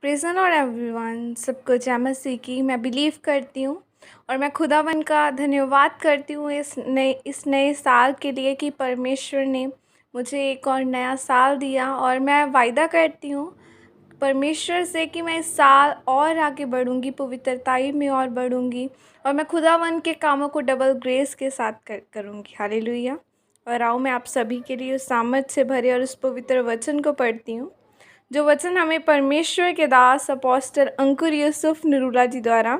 Praise the Lord everyone. सबको जय मसीह की मैं बिलीव करती हूँ और मैं खुदावन का धन्यवाद करती हूँ इस नए साल के लिए कि परमेश्वर ने मुझे एक और नया साल दिया। और मैं वायदा करती हूँ परमेश्वर से कि मैं इस साल और आगे बढ़ूँगी, पवित्रताई में और बढ़ूँगी और मैं खुदावन के कामों को डबल ग्रेस के साथ करूँगी। हालेलुया। और आओ मैं आप सभी के लिए उस सामर्थ से भरे और उस पवित्र वचन को पढ़ती हूँ, जो वचन हमें परमेश्वर के दास अपोस्टल अंकुर यूसुफ निरूला जी द्वारा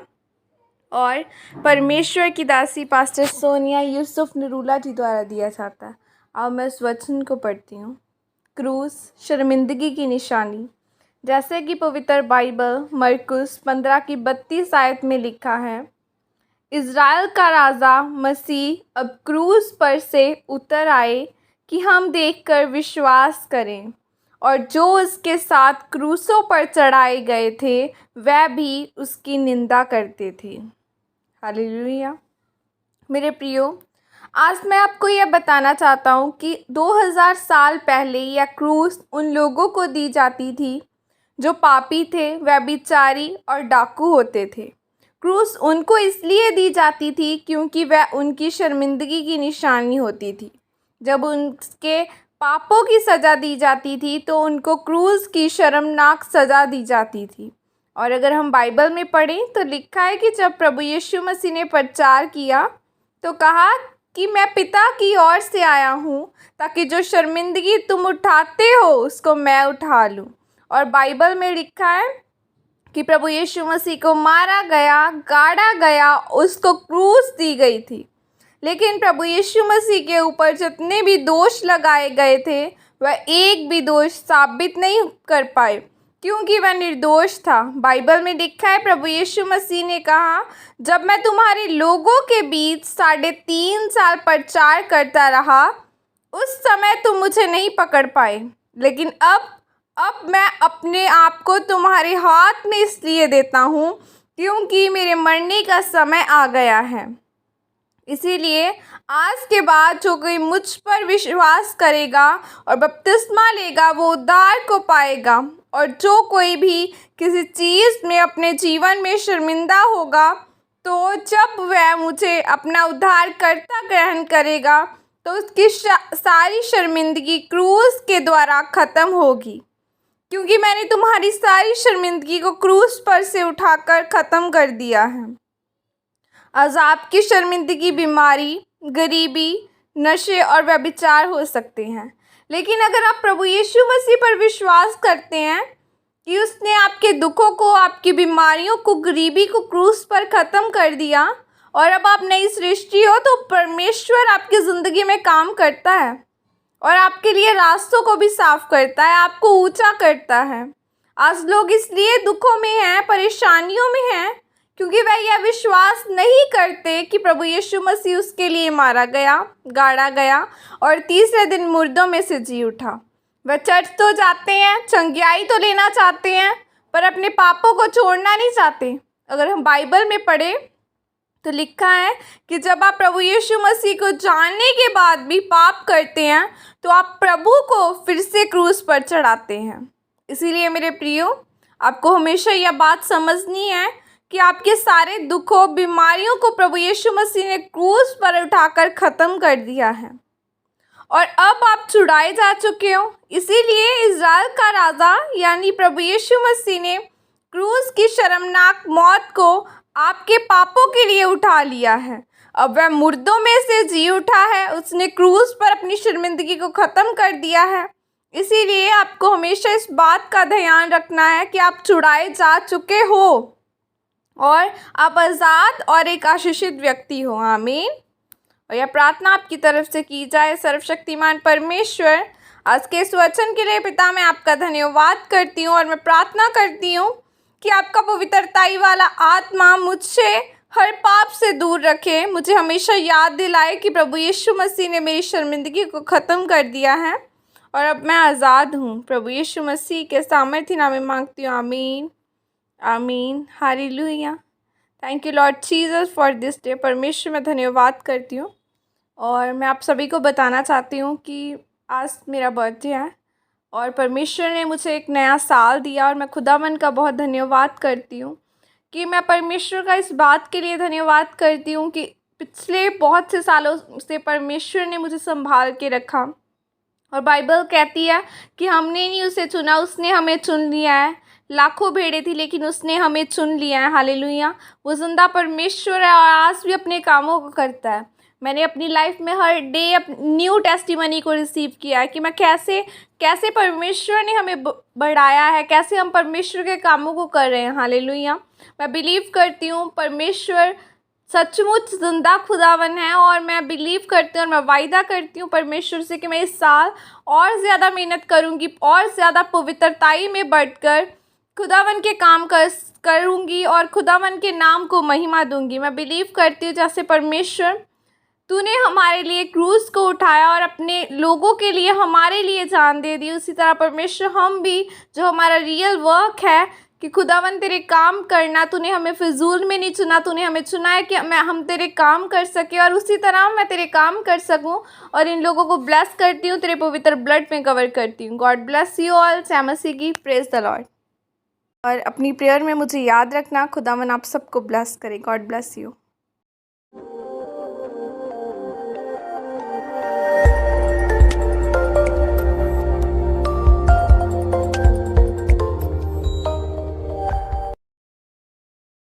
और परमेश्वर की दासी पास्टर सोनिया यूसुफ निरूला जी द्वारा दिया जाता है। अब मैं उस वचन को पढ़ती हूँ। क्रूस शर्मिंदगी की निशानी। जैसे कि पवित्र बाइबल मरकुस 15 की 32 आयत में लिखा है, इज़राइल का राजा मसीह अब क्रूस पर से उतर आए कि हम देखकर विश्वास करें, और जो उसके साथ क्रूसों पर चढ़ाए गए थे वह भी उसकी निंदा करते थे। हालेलुया। मेरे प्रियो, आज मैं आपको यह बताना चाहता हूँ कि 2000 साल पहले यह क्रूस उन लोगों को दी जाती थी जो पापी थे, व्यभिचारी और डाकू होते थे। क्रूस उनको इसलिए दी जाती थी क्योंकि वह उनकी शर्मिंदगी की निशानी होती थी। जब उनके पापों की सज़ा दी जाती थी तो उनको क्रूस की शर्मनाक सज़ा दी जाती थी। और अगर हम बाइबल में पढ़ें तो लिखा है कि जब प्रभु यीशु मसीह ने प्रचार किया तो कहा कि मैं पिता की ओर से आया हूँ ताकि जो शर्मिंदगी तुम उठाते हो उसको मैं उठा लूँ। और बाइबल में लिखा है कि प्रभु यीशु मसीह को मारा गया, गाड़ा गया, उसको क्रूस दी गई थी। लेकिन प्रभु यीशु मसीह के ऊपर जितने भी दोष लगाए गए थे वह एक भी दोष साबित नहीं कर पाए क्योंकि वह निर्दोष था। बाइबल में लिखा है, प्रभु यीशु मसीह ने कहा, जब मैं तुम्हारे लोगों के बीच 3.5 साल प्रचार करता रहा उस समय तुम मुझे नहीं पकड़ पाए, लेकिन अब मैं अपने आप को तुम्हारे हाथ में इसलिए देता हूँ क्योंकि मेरे मरने का समय आ गया है। इसीलिए आज के बाद जो कोई मुझ पर विश्वास करेगा और बपतिस्मा लेगा वो उद्धार को पाएगा। और जो कोई भी किसी चीज़ में अपने जीवन में शर्मिंदा होगा तो जब वह मुझे अपना उद्धारकर्ता ग्रहण करेगा तो उसकी सारी शर्मिंदगी क्रूस के द्वारा ख़त्म होगी, क्योंकि मैंने तुम्हारी सारी शर्मिंदगी को क्रूस पर से उठाकर ख़त्म कर दिया है। अज़ाब की शर्मिंदगी बीमारी, गरीबी, नशे और व्यभिचार हो सकते हैं, लेकिन अगर आप प्रभु यीशु मसीह पर विश्वास करते हैं कि उसने आपके दुखों को, आपकी बीमारियों को, गरीबी को क्रूस पर ख़त्म कर दिया और अब आप नई सृष्टि हो, तो परमेश्वर आपकी ज़िंदगी में काम करता है और आपके लिए रास्तों को भी साफ करता है, आपको ऊंचा करता है। आज लोग इसलिए दुखों में हैं, परेशानियों में हैं क्योंकि वह यह विश्वास नहीं करते कि प्रभु यीशु मसीह उसके लिए मारा गया, गाड़ा गया और तीसरे दिन मुर्दों में से जी उठा। वह चर्च तो जाते हैं, चंगियाई तो लेना चाहते हैं, पर अपने पापों को छोड़ना नहीं चाहते। अगर हम बाइबल में पढ़ें तो लिखा है कि जब आप प्रभु यीशु मसीह को जानने के बाद भी पाप करते हैं तो आप प्रभु को फिर से क्रूस पर चढ़ाते हैं। इसीलिए मेरे प्रियो, आपको हमेशा यह बात समझनी है कि आपके सारे दुखों, बीमारियों को प्रभु यीशु मसीह ने क्रूस पर उठाकर ख़त्म कर दिया है और अब आप छुड़ाए जा चुके हो। इसीलिए इज़राइल का राजा यानी प्रभु यीशु मसीह ने क्रूस की शर्मनाक मौत को आपके पापों के लिए उठा लिया है। अब वह मुर्दों में से जी उठा है, उसने क्रूस पर अपनी शर्मिंदगी को ख़त्म कर दिया है। इसीलिए आपको हमेशा इस बात का ध्यान रखना है कि आप छुड़ाए जा चुके हो और आप आज़ाद और एक आशीषित व्यक्ति हो। आमीन। और यह प्रार्थना आपकी तरफ से की जाए। सर्वशक्तिमान परमेश्वर, आज के इस वचन के लिए पिता मैं आपका धन्यवाद करती हूँ और मैं प्रार्थना करती हूँ कि आपका पवित्रताई वाला आत्मा मुझसे हर पाप से दूर रखे, मुझे हमेशा याद दिलाए कि प्रभु यीशु मसीह ने मेरी शर्मिंदगी को ख़त्म कर दिया है और अब मैं आज़ाद हूँ। प्रभु यीशु मसीह के सामर्थ्य नाम में मांगती हूँ। आमीन, आमीन, hallelujah. Thank you Lord Jesus for this day. परमेश्वर मैं धन्यवाद करती हूँ और मैं आप सभी को बताना चाहती हूँ कि आज मेरा बर्थडे है और परमेश्वर ने मुझे एक नया साल दिया और मैं खुदावन का बहुत धन्यवाद करती हूँ कि मैं परमेश्वर का इस बात के लिए धन्यवाद करती हूँ कि पिछले बहुत से सालों से परमेश्वर ने मुझे संभाल के रखा। और बाइबल कहती है कि हमने नहीं उसे चुना, उसने हमें चुन लिया है। लाखों भेड़ें थी लेकिन उसने हमें चुन लिया है। हालेलुया। वो जिंदा परमेश्वर है और आज भी अपने कामों को करता है। मैंने अपनी लाइफ में हर डे न्यू टेस्टिमनी को रिसीव किया है कि मैं कैसे कैसे परमेश्वर ने हमें बढ़ाया है, कैसे हम परमेश्वर के कामों को कर रहे हैं। हालेलुया। मैं बिलीव करती हूँ परमेश्वर सचमुच जिंदा खुदावन है और मैं बिलीव करती हूँ और मैं वायदा करती हूँ परमेश्वर से कि मैं इस साल और ज़्यादा मेहनत करूँगी और ज़्यादा पवित्रताई में बढ़कर खुदावन के काम करूँगी और खुदावन के नाम को महिमा दूँगी। मैं बिलीव करती हूँ जैसे परमेश्वर तूने हमारे लिए क्रूस को उठाया और अपने लोगों के लिए हमारे लिए जान दे दी, उसी तरह परमेश्वर हम भी जो हमारा रियल वर्क है कि खुदावन तेरे काम करना, तूने हमें फिजूल में नहीं चुना, तूने हमें चुना है कि हम तेरे काम कर सके और उसी तरह मैं तेरे काम कर सकूं और इन लोगों को ब्लेस करती हूँ, तेरे पवित्र ब्लड में कवर करती हूँ। God bless you all. जय मसीह की। Praise the Lord. और अपनी प्रेयर में मुझे याद रखना, खुदावन आप सबको ब्लेस करे। God bless you.